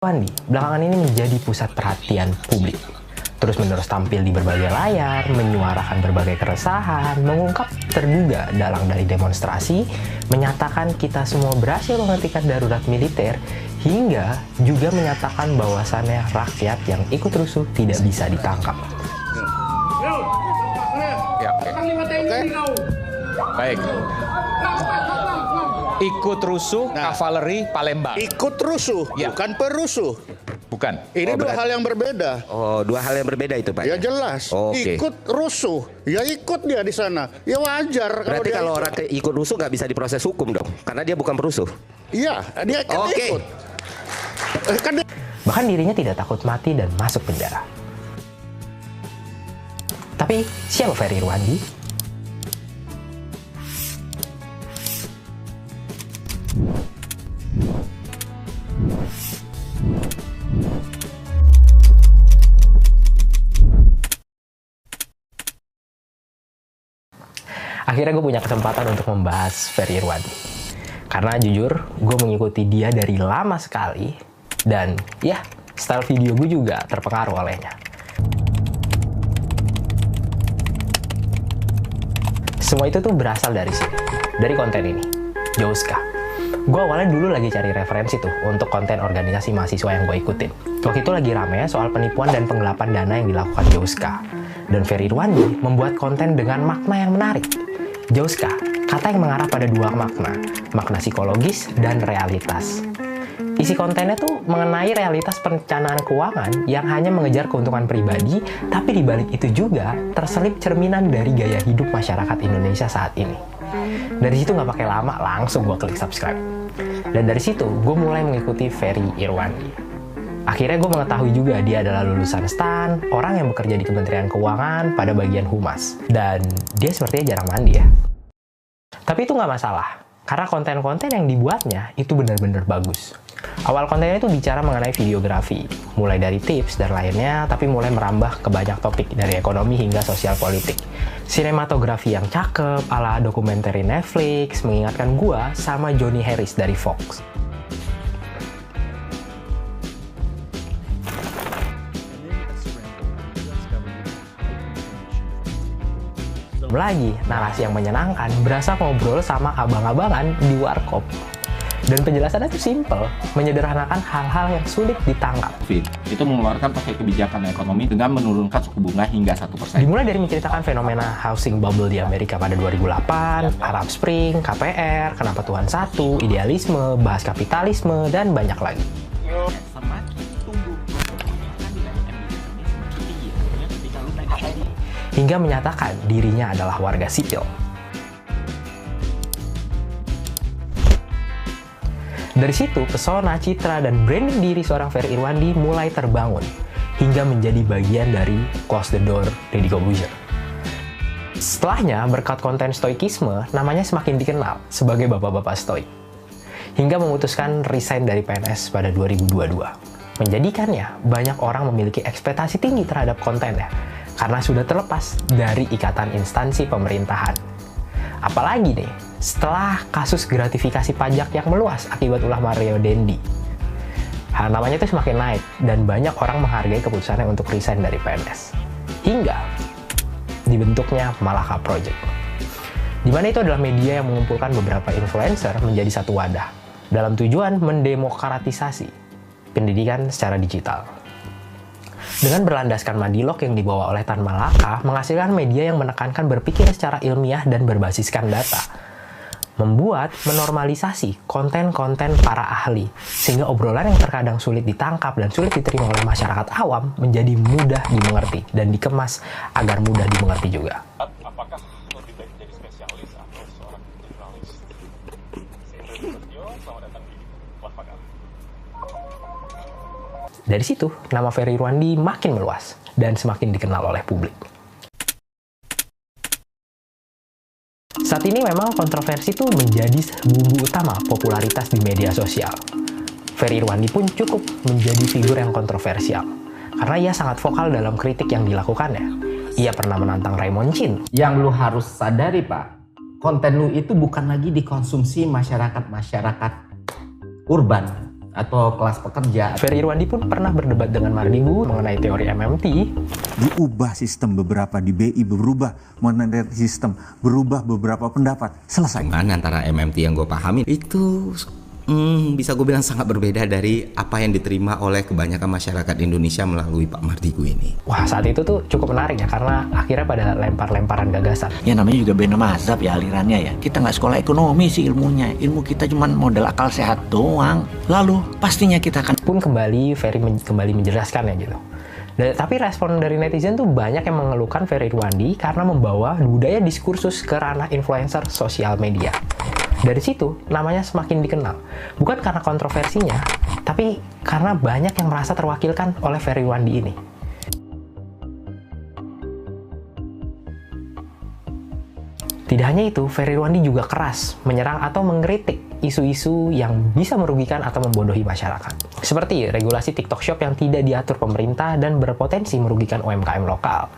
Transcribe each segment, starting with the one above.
Wandi belakangan ini menjadi pusat perhatian publik. Terus-menerus tampil di berbagai layar, menyuarakan berbagai keresahan, mengungkap terduga dalang dari demonstrasi, menyatakan kita semua berhasil menghentikan darurat militer, hingga juga menyatakan bahwasannya rakyat yang ikut rusuh tidak bisa ditangkap. Ya, oke. Baik. Ikut rusuh kavaleri Palembang. Ikut rusuh, Ya. bukan perusuh. Bukan. Ini dua hal yang berbeda. Oh, dua hal yang berbeda itu, Pak. Ya jelas. Oke. Ikut rusuh, ya ikut dia di sana. Ya wajar. Berarti dia kalau ikut. orang ikut rusuh nggak bisa diproses hukum dong, karena dia bukan perusuh. Iya, dia kan Oke. ikut. Kan dia... Bahkan dirinya tidak takut mati dan masuk penjara. Tapi siapa Ferry Irwandi? Akhirnya gue punya kesempatan untuk membahas Ferry Irwandi. Karena jujur, gue mengikuti dia dari lama sekali. Dan ya, style video gue juga terpengaruh olehnya. Semua itu tuh berasal dari sini, dari konten ini, Jauska. Gue awalnya dulu lagi cari referensi tuh untuk konten organisasi mahasiswa yang gue ikutin. Waktu itu lagi rame soal penipuan dan penggelapan dana yang dilakukan Jauska. Dan Ferry Irwandi membuat konten dengan makna yang menarik. Jauska, kata yang mengarah pada dua makna psikologis dan realitas. Isi kontennya tuh mengenai realitas perencanaan keuangan yang hanya mengejar keuntungan pribadi, tapi di balik itu juga terselip cerminan dari gaya hidup masyarakat Indonesia saat ini. Dari situ nggak pakai lama, langsung gue klik subscribe. Dan dari situ gue mulai mengikuti Ferry Irwandi. Akhirnya gue mengetahui juga dia adalah lulusan STAN, orang yang bekerja di Kementerian Keuangan pada bagian humas. Dan dia sepertinya jarang mandi ya. Tapi itu nggak masalah, karena konten-konten yang dibuatnya itu benar-benar bagus. Awal kontennya itu bicara mengenai videografi, mulai dari tips dan lainnya, tapi mulai merambah ke banyak topik dari ekonomi hingga sosial politik. Sinematografi yang cakep, ala dokumenter Netflix, mengingatkan gua sama Johnny Harris dari Fox. Lagi, narasi yang menyenangkan berasa ngobrol sama abang-abangan di warkop. Dan penjelasannya itu simple, menyederhanakan hal-hal yang sulit ditangkap. Itu mengeluarkan pakai kebijakan ekonomi dengan menurunkan suku bunga hingga 1%. Dimulai dari menceritakan fenomena housing bubble di Amerika pada 2008, Arab Spring, KPR, kenapa Tuhan satu, idealisme, bahas kapitalisme, dan banyak lagi. Hingga menyatakan dirinya adalah warga sipil. Dari situ, pesona, citra, dan branding diri seorang Ferry Irwandi mulai terbangun, hingga menjadi bagian dari Close the Door, Deddy Corbuzier. Setelahnya, berkat konten stoikisme, namanya semakin dikenal sebagai bapak-bapak stoik. Hingga memutuskan resign dari PNS pada 2022. Menjadikannya, banyak orang memiliki ekspektasi tinggi terhadap kontennya, karena sudah terlepas dari ikatan instansi pemerintahan. Apalagi nih, setelah kasus gratifikasi pajak yang meluas akibat ulah Mario Dendi. Namanya itu semakin naik, dan banyak orang menghargai keputusannya untuk resign dari PNS. Hingga dibentuknya Malaka Project. Dimana itu adalah media yang mengumpulkan beberapa influencer menjadi satu wadah, dalam tujuan mendemokratisasi pendidikan secara digital. Dengan berlandaskan Madilog yang dibawa oleh Tan Malaka, menghasilkan media yang menekankan berpikir secara ilmiah dan berbasiskan data. Membuat menormalisasi konten-konten para ahli, sehingga obrolan yang terkadang sulit ditangkap dan sulit diterima oleh masyarakat awam menjadi mudah dimengerti dan dikemas agar mudah dimengerti juga. Apakah lebih baik jadi spesialis atau seorang generalis? Saya Indra Setio, selamat datang di Wafakar. Dari situ, nama Ferry Irwandi makin meluas dan semakin dikenal oleh publik. Saat ini memang kontroversi itu menjadi bumbu utama popularitas di media sosial. Ferry Irwandi pun cukup menjadi figur yang kontroversial, karena ia sangat vokal dalam kritik yang dilakukannya. Ia pernah menantang Raymond Chin. Yang lu harus sadari, Pak, konten lu itu bukan lagi dikonsumsi masyarakat urban, atau kelas pekerja. Ferry Irwandi pun pernah berdebat dengan Mardigu mengenai teori MMT. Diubah sistem beberapa di BI, berubah moneter sistem, berubah beberapa pendapat, selesai. Gimana antara MMT yang gue pahami itu bisa gue bilang sangat berbeda dari apa yang diterima oleh kebanyakan masyarakat Indonesia melalui Pak Mardigu ini. Wah, saat itu tuh cukup menarik ya, karena akhirnya pada lempar-lemparan gagasan. Ya namanya juga beda mazhab ya alirannya ya. Kita nggak sekolah ekonomi sih ilmunya. Ilmu kita cuma modal akal sehat doang. Lalu pastinya kita akan... Pun Ferry kembali menjelaskan ya gitu. Tapi respon dari netizen tuh banyak yang mengeluhkan Ferry Irwandi karena membawa budaya diskursus ke ranah influencer sosial media. Dari situ, namanya semakin dikenal. Bukan karena kontroversinya, tapi karena banyak yang merasa terwakilkan oleh Ferry Irwandi ini. Tidak hanya itu, Ferry Irwandi juga keras menyerang atau mengkritik isu-isu yang bisa merugikan atau membodohi masyarakat. Seperti regulasi TikTok Shop yang tidak diatur pemerintah dan berpotensi merugikan UMKM lokal.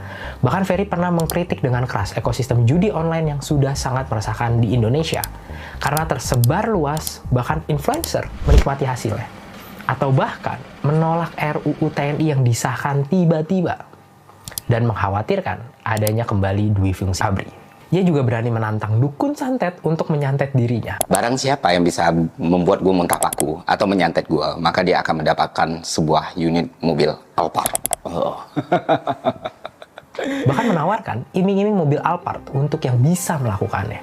Bahkan Ferry pernah mengkritik dengan keras ekosistem judi online yang sudah sangat meresahkan di Indonesia. Karena tersebar luas, bahkan influencer menikmati hasilnya. Atau bahkan menolak RUU TNI yang disahkan tiba-tiba. Dan mengkhawatirkan adanya kembali Dwi Fungsi ABRI. Ia juga berani menantang dukun santet untuk menyantet dirinya. Barang siapa yang bisa membuat gue mengkapaku atau menyantet gue, maka dia akan mendapatkan sebuah unit mobil Alphard. Bahkan menawarkan iming-iming mobil Alphard untuk yang bisa melakukannya.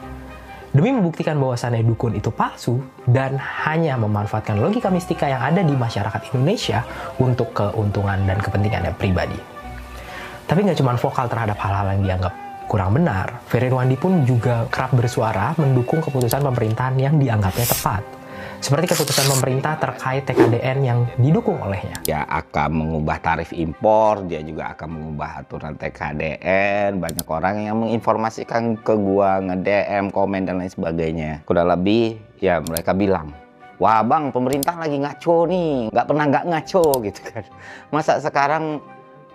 Demi membuktikan bahwasannya dukun itu palsu dan hanya memanfaatkan logika mistika yang ada di masyarakat Indonesia untuk keuntungan dan kepentingannya pribadi. Tapi nggak cuma vokal terhadap hal-hal yang dianggap kurang benar, Ferry Irwandi pun juga kerap bersuara mendukung keputusan pemerintahan yang dianggapnya tepat. Seperti keputusan pemerintah terkait TKDN yang didukung olehnya. Dia akan mengubah tarif impor, dia juga akan mengubah aturan TKDN. Banyak orang yang menginformasikan ke gua, nge-DM, komen, dan lain sebagainya. Kurang lebih, ya mereka bilang, wah bang, pemerintah lagi ngaco nih, nggak pernah nggak ngaco gitu kan. Masa sekarang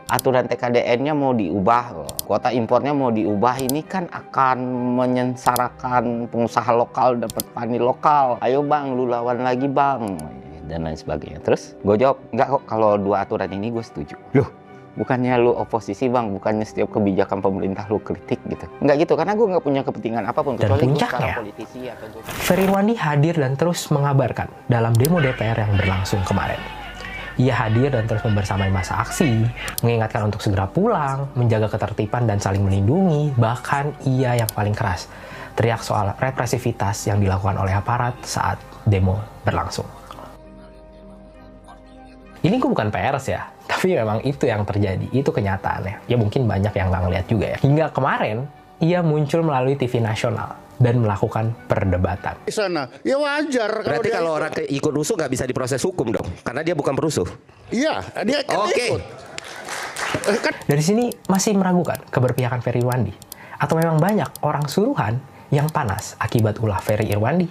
aturan TKDN-nya mau diubah, kuota impornya mau diubah, ini kan akan menyengsarakan pengusaha lokal dapat petani lokal. Ayo bang, lu lawan lagi bang, dan lain sebagainya. Terus gue jawab, enggak kok, kalau dua aturan ini gue setuju. Loh, bukannya lu oposisi bang, bukannya setiap kebijakan pemerintah lu kritik gitu. Enggak gitu, karena gue nggak punya kepentingan apapun. Dan puncaknya, Ferry Irwandi hadir dan terus mengabarkan dalam demo DPR yang berlangsung kemarin. Ia hadir dan terus membersamai masa aksi, mengingatkan untuk segera pulang, menjaga ketertiban dan saling melindungi, bahkan ia yang paling keras teriak soal represivitas yang dilakukan oleh aparat saat demo berlangsung. Ini gue bukan pers ya, tapi memang itu yang terjadi, itu kenyataannya. Ya mungkin banyak yang nggak ngeliat juga ya. Hingga kemarin, ia muncul melalui TV nasional dan melakukan perdebatan. Di sana, ya wajar. Berarti kalau orang ikut rusuh nggak bisa diproses hukum dong, karena dia bukan perusuh. Iya, dia kan ikut. Dari sini masih meragukan keberpihakan Ferry Irwandi, atau memang banyak orang suruhan yang panas akibat ulah Ferry Irwandi.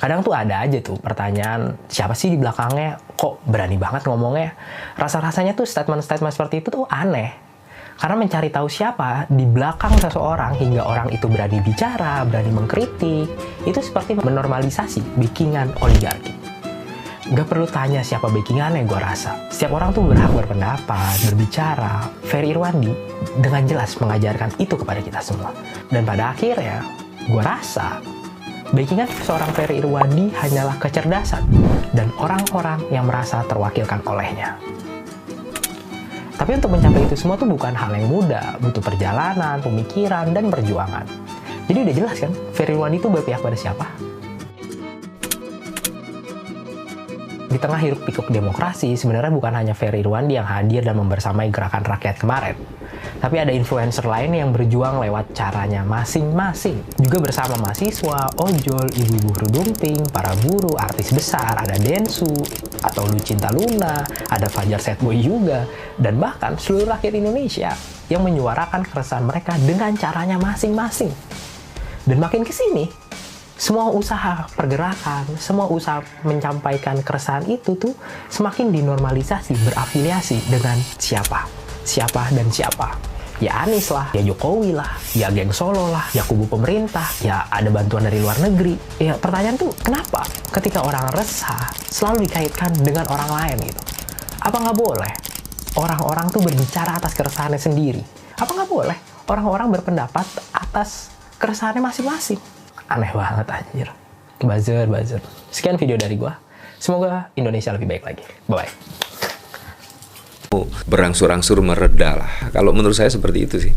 Kadang tuh ada aja tuh pertanyaan, siapa sih di belakangnya, kok berani banget ngomongnya? Rasa-rasanya tuh statement-statement seperti itu tuh aneh. Karena mencari tahu siapa di belakang seseorang hingga orang itu berani bicara, berani mengkritik, itu seperti menormalisasi backingan oligarki. Gak perlu tanya siapa backingannya, gue rasa. Setiap orang tuh berhak berpendapat, berbicara. Ferry Irwandi dengan jelas mengajarkan itu kepada kita semua. Dan pada akhirnya, gue rasa backingan seorang Ferry Irwandi hanyalah kecerdasan dan orang-orang yang merasa terwakilkan olehnya. Tapi untuk mencapai itu semua tuh bukan hal yang mudah, butuh perjalanan, pemikiran, dan perjuangan. Jadi udah jelas kan, Ferry Irwandi itu berpihak pada siapa? Di tengah hiruk pikuk demokrasi, sebenarnya bukan hanya Ferry Irwandi yang hadir dan membersamai gerakan rakyat kemarin. Tapi ada influencer lain yang berjuang lewat caranya masing-masing. Juga bersama mahasiswa, ojol, ibu-ibu kerudung pink, para buruh, artis besar, ada Densu, atau Lucinta Luna, ada Fajar Setboy juga, dan bahkan seluruh rakyat Indonesia yang menyuarakan keresahan mereka dengan caranya masing-masing. Dan makin kesini, semua usaha pergerakan, semua usaha menyampaikan keresahan itu tuh semakin dinormalisasi, berafiliasi dengan siapa, dan siapa. Ya Anies lah, ya Jokowi lah, ya geng Solo lah, ya kubu pemerintah, ya ada bantuan dari luar negeri. Ya pertanyaan tuh kenapa ketika orang resah selalu dikaitkan dengan orang lain gitu? Apa nggak boleh orang-orang tuh berbicara atas keresahannya sendiri? Apa nggak boleh orang-orang berpendapat atas keresahannya masing-masing? Aneh banget anjir. Buzzer. Sekian video dari gua. Semoga Indonesia lebih baik lagi. Bye-bye. Berangsur-angsur mereda lah. Kalau menurut saya seperti itu sih.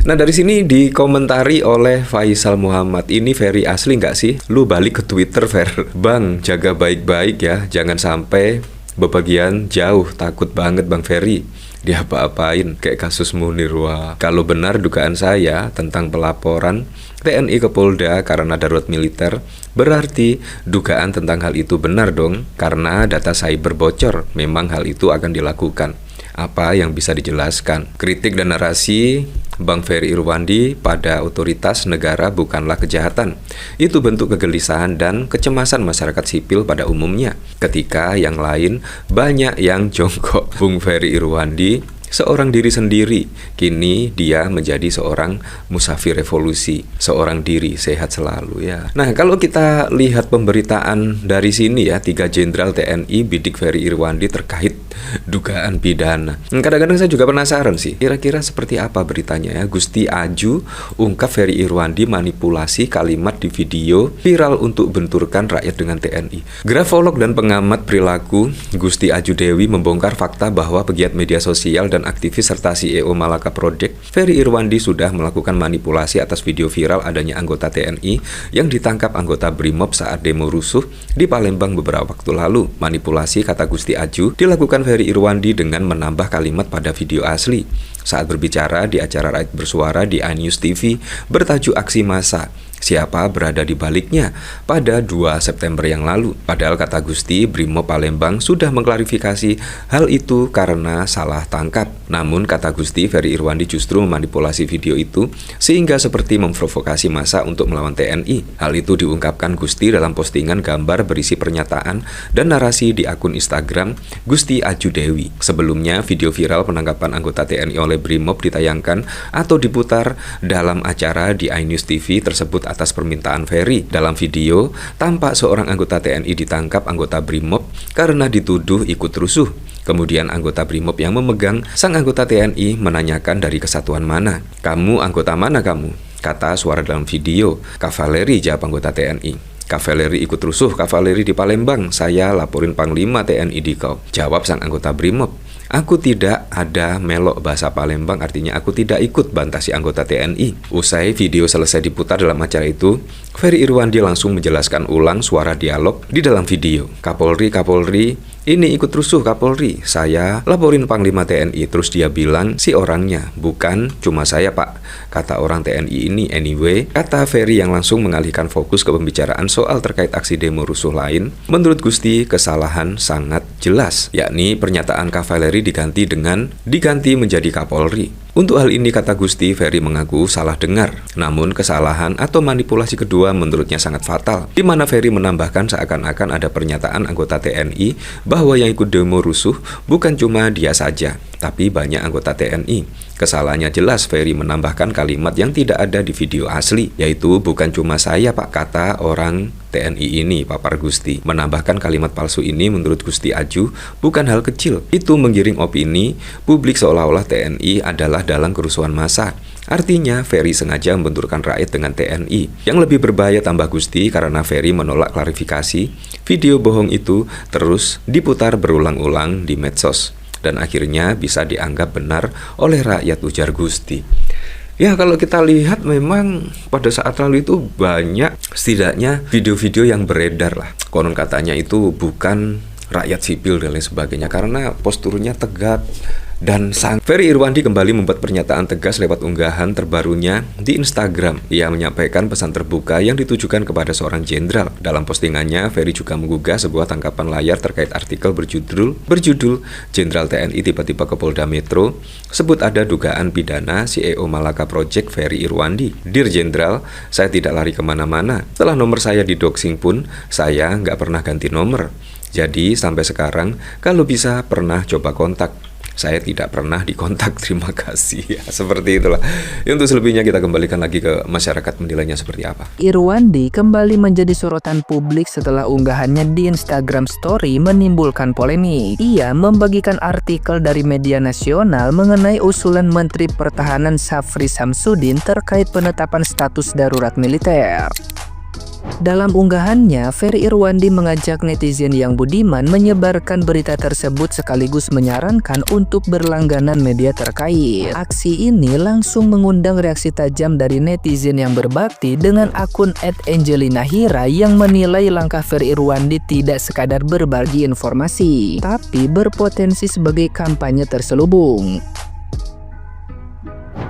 Nah dari sini dikomentari oleh Faisal Muhammad, ini Ferry asli nggak sih? Lu balik ke Twitter, Fer. Bang, jaga baik-baik ya. Jangan sampai bepergian jauh. Takut banget Bang Ferry diapa-apain kayak kasus Munir. Wah, kalau benar dugaan saya tentang pelaporan TNI ke Polda karena darurat militer, berarti dugaan tentang hal itu benar dong, karena data cyber bocor. Memang hal itu akan dilakukan. Apa yang bisa dijelaskan? Kritik dan narasi Bang Ferry Irwandi pada otoritas negara bukanlah kejahatan. Itu bentuk kegelisahan dan kecemasan masyarakat sipil pada umumnya. Ketika yang lain banyak yang jongkok, Bung Ferry Irwandi seorang diri sendiri, kini dia menjadi seorang musafir revolusi, seorang diri sehat selalu ya. Nah kalau kita lihat pemberitaan dari sini ya, 3 Jenderal TNI bidik Ferry Irwandi terkait dugaan pidana. Kadang-kadang saya juga penasaran sih, kira-kira seperti apa beritanya ya. Gusti Aju ungkap Ferry Irwandi manipulasi kalimat di video viral untuk benturkan rakyat dengan TNI. Grafolog dan pengamat perilaku Gusti Aju Dewi membongkar fakta bahwa pegiat media sosial dan aktivis serta CEO Malaka Project Ferry Irwandi sudah melakukan manipulasi atas video viral adanya anggota TNI yang ditangkap anggota Brimob saat demo rusuh di Palembang beberapa waktu lalu. Manipulasi, kata Gusti Aju, dilakukan Ferry Irwandi dengan menambah kalimat pada video asli saat berbicara di acara Rakyat Bersuara di iNews TV bertajuk Aksi Massa. Siapa berada di baliknya pada 2 September yang lalu. Padahal kata Gusti, Brimob Palembang sudah mengklarifikasi hal itu karena salah tangkap. Namun kata Gusti, Ferry Irwandi justru memanipulasi video itu sehingga seperti memprovokasi massa untuk melawan TNI. Hal itu diungkapkan Gusti dalam postingan gambar berisi pernyataan dan narasi di akun Instagram Gusti Aju Dewi. Sebelumnya, video viral penangkapan anggota TNI oleh Brimob ditayangkan atau diputar dalam acara di iNews TV tersebut atas permintaan Ferry. Dalam video, tampak seorang anggota TNI ditangkap anggota Brimob karena dituduh ikut rusuh. Kemudian anggota Brimob yang memegang sang anggota TNI menanyakan dari kesatuan mana. "Kamu anggota mana kamu?" kata suara dalam video. "Kavaleri," jawab anggota TNI. "Kavaleri ikut rusuh kavaleri di Palembang. Saya laporin Panglima TNI di kau," jawab sang anggota Brimob. "Aku tidak ada melok," bahasa Palembang artinya aku tidak ikut, bantah si anggota TNI. Usai video selesai diputar dalam acara itu, Ferry Irwandi langsung menjelaskan ulang suara dialog di dalam video. Kapolri, ini ikut rusuh Kapolri. Saya laporin Panglima TNI." Terus dia bilang si orangnya, "Bukan cuma saya Pak," kata orang TNI ini. Anyway, kata Ferry yang langsung mengalihkan fokus ke pembicaraan soal terkait aksi demo rusuh lain. Menurut Gusti, kesalahan sangat jelas, yakni pernyataan kavaleri diganti menjadi Kapolri. Untuk hal ini, kata Gusti, Ferry mengaku salah dengar. Namun kesalahan atau manipulasi kedua menurutnya sangat fatal, di mana Ferry menambahkan seakan-akan ada pernyataan anggota TNI bahwa yang ikut demo rusuh bukan cuma dia saja, tapi banyak anggota TNI. Kesalahannya jelas, Ferry menambahkan kalimat yang tidak ada di video asli, yaitu "bukan cuma saya Pak," kata orang TNI ini, papar Gusti. Menambahkan kalimat palsu ini menurut Gusti Aju bukan hal kecil. Itu menggiring opini publik seolah-olah TNI adalah dalam kerusuhan massa. Artinya Ferry sengaja membenturkan rakyat dengan TNI. Yang lebih berbahaya, tambah Gusti, karena Ferry menolak klarifikasi, video bohong itu terus diputar berulang-ulang di medsos dan akhirnya bisa dianggap benar oleh rakyat, ujar Gusti. Ya, kalau kita lihat memang pada saat lalu itu banyak setidaknya video-video yang beredar lah. Konon katanya itu bukan rakyat sipil dan lain sebagainya karena posturnya tegap dan Ferry Irwandi kembali membuat pernyataan tegas lewat unggahan terbarunya di Instagram. Ia menyampaikan pesan terbuka yang ditujukan kepada seorang jenderal. Dalam postingannya, Ferry juga menggugah sebuah tangkapan layar terkait artikel berjudul "Jenderal TNI tiba-tiba ke Polda Metro, sebut ada dugaan pidana CEO Malaka Project Ferry Irwandi. Dear Jenderal, saya tidak lari kemana-mana. Setelah nomor saya di doxing pun, saya nggak pernah ganti nomor. Jadi sampai sekarang, kalau bisa pernah coba kontak. saya tidak pernah dikontak, terima kasih ya, seperti itulah ya. Untuk selebihnya kita kembalikan lagi ke masyarakat menilainya seperti apa. Irwandi kembali menjadi sorotan publik setelah unggahannya di Instagram Story menimbulkan polemik. Ia membagikan artikel dari media nasional mengenai usulan Menteri Pertahanan Syafri Samsudin terkait penetapan status darurat militer. Dalam unggahannya, Ferry Irwandi mengajak netizen yang budiman menyebarkan berita tersebut sekaligus menyarankan untuk berlangganan media terkait. Aksi ini langsung mengundang reaksi tajam dari netizen yang berbakti dengan akun @angelinahira yang menilai langkah Ferry Irwandi tidak sekadar berbagi informasi, tapi berpotensi sebagai kampanye terselubung.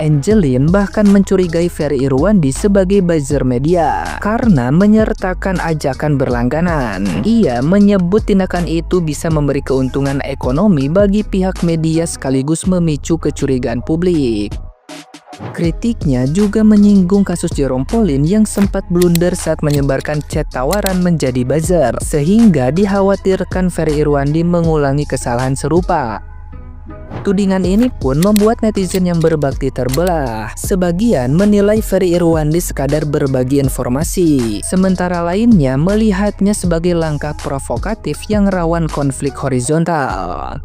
Angelin bahkan mencurigai Ferry Irwandi sebagai buzzer media karena menyertakan ajakan berlangganan. Ia menyebut tindakan itu bisa memberi keuntungan ekonomi bagi pihak media sekaligus memicu kecurigaan publik. Kritiknya juga menyinggung kasus Jerome Pauline yang sempat blunder saat menyebarkan chat tawaran menjadi buzzer, sehingga dikhawatirkan Ferry Irwandi mengulangi kesalahan serupa. Tudingan ini pun membuat netizen yang berbakti terbelah. Sebagian menilai Ferry Irwandi sekadar berbagi informasi, sementara lainnya melihatnya sebagai langkah provokatif yang rawan konflik horizontal.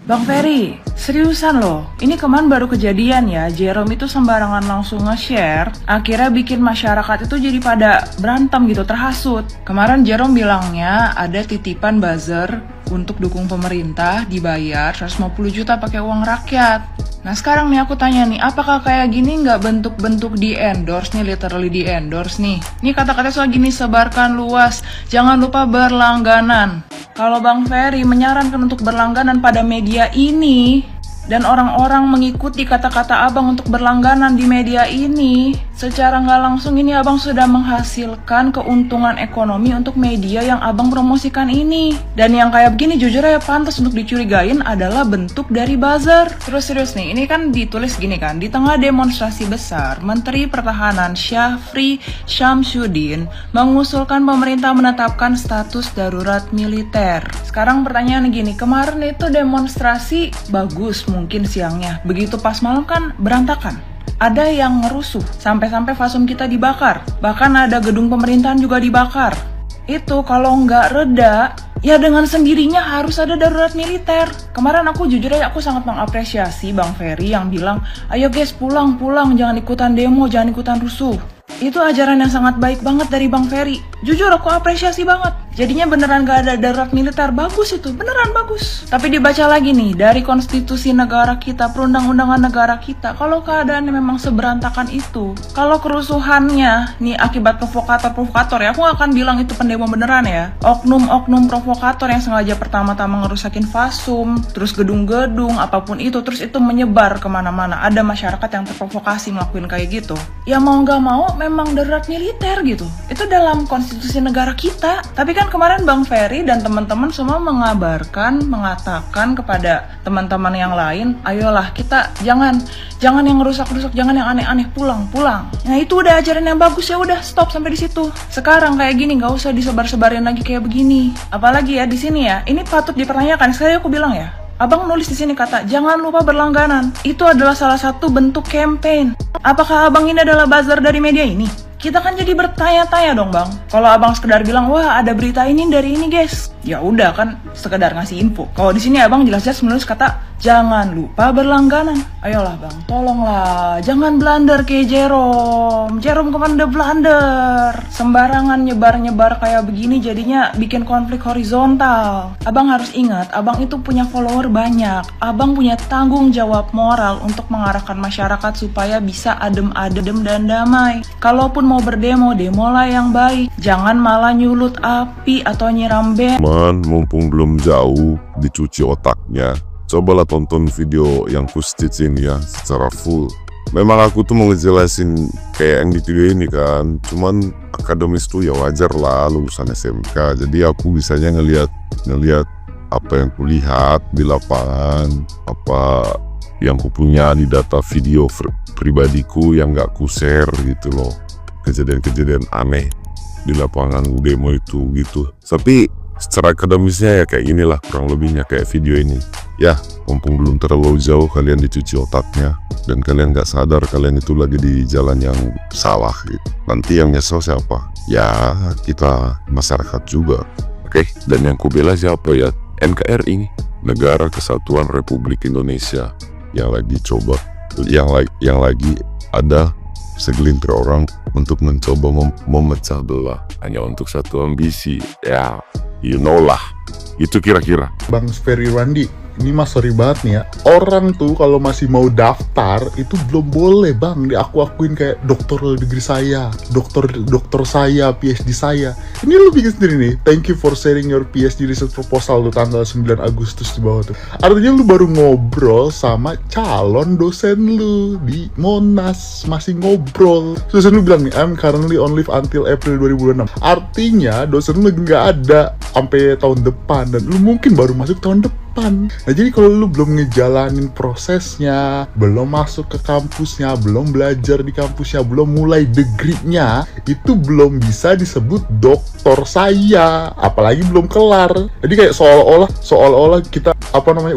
Bang Ferry, seriusan loh, ini kemarin baru kejadian ya, Jerome itu sembarangan langsung nge-share, akhirnya bikin masyarakat itu jadi pada berantem gitu, terhasut. Kemarin Jerome bilangnya ada titipan buzzer untuk dukung pemerintah dibayar 150 juta pakai uang rakyat. Nah sekarang nih aku tanya nih, apakah kayak gini nggak bentuk-bentuk di endorse nih, literally di endorse nih? Nih kata-kata soal gini, sebarkan luas, jangan lupa berlangganan. Kalau Bang Ferry menyarankan untuk berlangganan pada media ini, dan orang-orang mengikuti kata-kata abang untuk berlangganan di media ini, secara nggak langsung ini abang sudah menghasilkan keuntungan ekonomi untuk media yang abang promosikan ini. Dan yang kayak begini jujur aja pantas untuk dicurigain adalah bentuk dari buzzer. Terus serius nih, ini kan ditulis gini kan, di tengah demonstrasi besar, Menteri Pertahanan Syafri Samsudin mengusulkan pemerintah menetapkan status darurat militer. Sekarang pertanyaan gini, kemarin itu demonstrasi bagus mungkin siangnya, begitu pas malam kan berantakan. Ada yang ngerusuh, sampai-sampai fasum kita dibakar, bahkan ada gedung pemerintahan juga dibakar. Itu kalau nggak reda, ya dengan sendirinya harus ada darurat militer. Kemarin aku jujur aja aku sangat mengapresiasi Bang Ferry yang bilang, ayo guys pulang, jangan ikutan demo, jangan ikutan rusuh. Itu ajaran yang sangat baik banget dari Bang Ferry. Jujur aku apresiasi banget. Jadinya beneran gak ada darurat militer, bagus itu, beneran bagus. Tapi dibaca lagi nih, dari konstitusi negara kita, perundang-undangan negara kita, kalau keadaannya memang seberantakan itu, kalau kerusuhannya, nih akibat provokator ya, aku gak akan bilang itu pendemo beneran ya, oknum-oknum provokator yang sengaja pertama-tama ngerusakin fasum, terus gedung-gedung, apapun itu, terus itu menyebar kemana-mana, ada masyarakat yang terprovokasi melakukan kayak gitu, ya mau gak mau, memang darurat militer gitu, itu dalam konstitusi negara kita. Tapi kan kemarin Bang Ferry dan teman-teman semua mengatakan kepada teman-teman yang lain, ayolah kita jangan yang rusak-rusak, jangan yang aneh-aneh, pulang. Nah itu udah ajaran yang bagus, ya udah stop sampai di situ. Sekarang kayak gini nggak usah disebar-sebarin lagi kayak begini. Apalagi ya di sini ya, ini patut dipertanyakan. Sekali aku bilang ya, abang nulis di sini kata jangan lupa berlangganan. Itu adalah salah satu bentuk campaign. Apakah abang ini adalah buzzer dari media ini? Kita kan jadi bertanya-tanya dong bang. Kalau abang sekedar bilang, wah ada berita ini dari ini guys, ya udah kan sekedar ngasih info. Kalau di sini abang jelas-jelas menulis kata jangan lupa berlangganan. Ayolah bang, tolonglah, jangan blunder kayak Jerome. Jerome kemarin udah blunder, sembarangan nyebar-nyebar kayak begini jadinya bikin konflik horizontal. Abang harus ingat, abang itu punya follower banyak. Abang punya tanggung jawab moral untuk mengarahkan masyarakat supaya bisa adem-adem dan damai. Kalaupun mau berdemo, demolah yang baik. Jangan malah nyulut api atau nyiram bom. Mumpung belum jauh dicuci otaknya, cobalah tonton video yang ku stitchin ya secara full. Memang aku tuh mau ngejelasin kayak yang di video ini kan, cuman akademis tuh ya wajar lah lulusan SMK, jadi aku bisanya ngelihat apa yang kulihat di lapangan, apa yang ku punya di data video pribadiku yang gak ku share gitu loh, kejadian-kejadian aneh di lapangan demo itu gitu. Tapi secara akademisnya ya kayak inilah kurang lebihnya kayak video ini. Ya, mumpung belum terlalu jauh kalian dicuci otaknya dan kalian gak sadar kalian itu lagi di jalan yang salah gitu. Nanti yang nyesel siapa? Ya, kita masyarakat juga. Oke, dan yang kubela siapa ya? NKRI ini, Negara Kesatuan Republik Indonesia, yang lagi coba, yang lagi ada segelintir orang untuk mencoba memecah belah hanya untuk satu ambisi. Ya, you know lah. Itu kira-kira. Bang Ferry Irwandi, ini mas sorry banget nih ya, orang tuh kalau masih mau daftar itu belum boleh bang diakuin kayak dokter degree saya, dokter saya, PhD saya. Ini lu bikin sendiri nih, thank you for sharing your PhD research proposal tuh tanggal 9 Agustus di bawah tuh. Artinya lu baru ngobrol sama calon dosen lu di Monas, masih ngobrol. Dosen lu bilang nih, I'm currently on leave until April 2026. Artinya dosen lu nggak ada sampai tahun depan dan lu mungkin baru masuk tahun depan. Nah jadi kalau lu belum ngejalanin prosesnya, belum masuk ke kampusnya, belum belajar di kampusnya, belum mulai degree-nya, itu belum bisa disebut dokter saya, apalagi belum kelar. Jadi kayak seolah-olah kita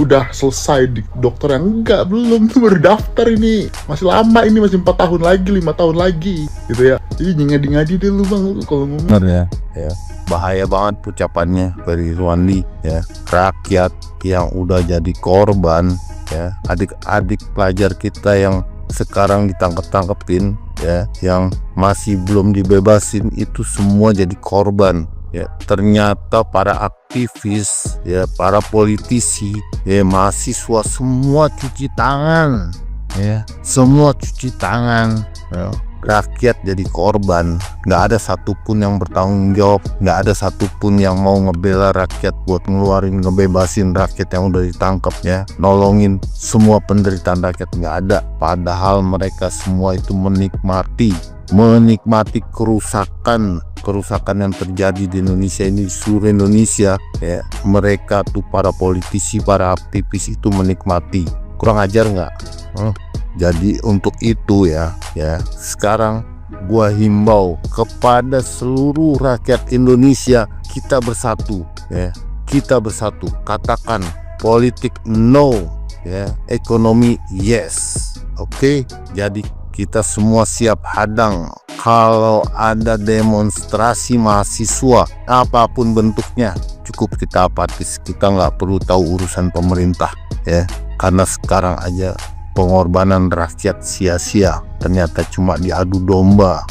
udah selesai di dokter, yang enggak, belum, tuh baru daftar ini, masih lama ini, masih 4 tahun lagi, 5 tahun lagi gitu ya. Jadi ngadi-ngadi deh lu bang, lu kalau ngomong. Bener ya. Bahaya banget ucapannya Ferry Irwandi ya. Rakyat yang udah jadi korban ya, adik-adik pelajar kita yang sekarang ditangkep-tangkepin ya, yang masih belum dibebasin, itu semua jadi korban ya. Ternyata para aktivis ya, para politisi ya, mahasiswa, semua cuci tangan ya, semua cuci tangan ya. Rakyat jadi korban, nggak ada satupun yang bertanggung jawab, nggak ada satupun yang mau ngebela rakyat buat ngeluarin, ngebebasin rakyat yang udah ditangkap ya, nolongin semua penderitaan rakyat, nggak ada. Padahal mereka semua itu menikmati kerusakan yang terjadi di Indonesia ini, di seluruh Indonesia ya. Mereka tuh para politisi, para aktivis itu menikmati. Kurang ajar nggak? Jadi untuk itu ya sekarang gua himbau kepada seluruh rakyat Indonesia, kita bersatu ya, kita bersatu. Katakan politik no ya, ekonomi yes. Oke? Jadi kita semua siap hadang kalau ada demonstrasi mahasiswa apapun bentuknya. Cukup kita apatis, kita nggak perlu tahu urusan pemerintah ya, karena sekarang aja pengorbanan rakyat sia-sia, ternyata cuma diadu domba.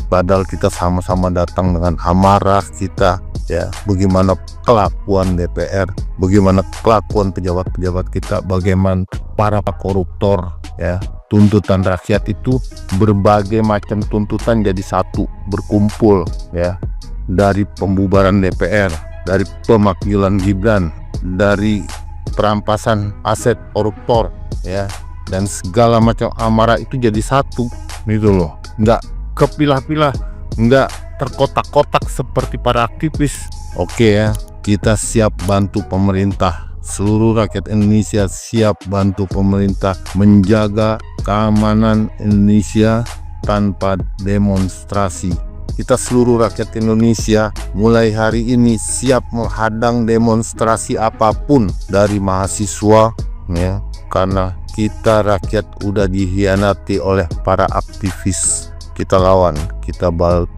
Padahal kita sama-sama datang dengan amarah kita ya, bagaimana kelakuan DPR, bagaimana kelakuan pejabat-pejabat kita, bagaimana para koruptor ya. Tuntutan rakyat itu berbagai macam tuntutan jadi satu, berkumpul ya, dari pembubaran DPR, dari pemakzulan Gibran, dari perampasan aset koruptor ya, dan segala macam amarah itu jadi satu gitu loh, nggak kepilah-pilah, nggak terkotak-kotak seperti para aktivis. Oke ya, kita siap bantu pemerintah, seluruh rakyat Indonesia siap bantu pemerintah menjaga keamanan Indonesia tanpa demonstrasi. Kita seluruh rakyat Indonesia mulai hari ini siap menghadang demonstrasi apapun dari mahasiswa ya, karena kita rakyat udah dihianati oleh para aktivis. Kita lawan, kita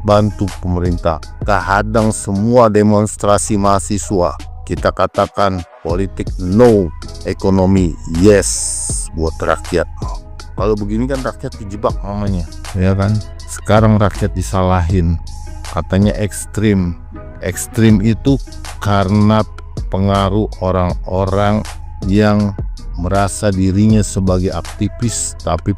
bantu pemerintah, kita hadang semua demonstrasi mahasiswa. Kita katakan politik no, ekonomi yes buat rakyat. Kalau begini kan rakyat dijebak namanya ya kan. Sekarang rakyat disalahin, katanya ekstrim itu karena pengaruh orang-orang yang merasa dirinya sebagai aktivis tapi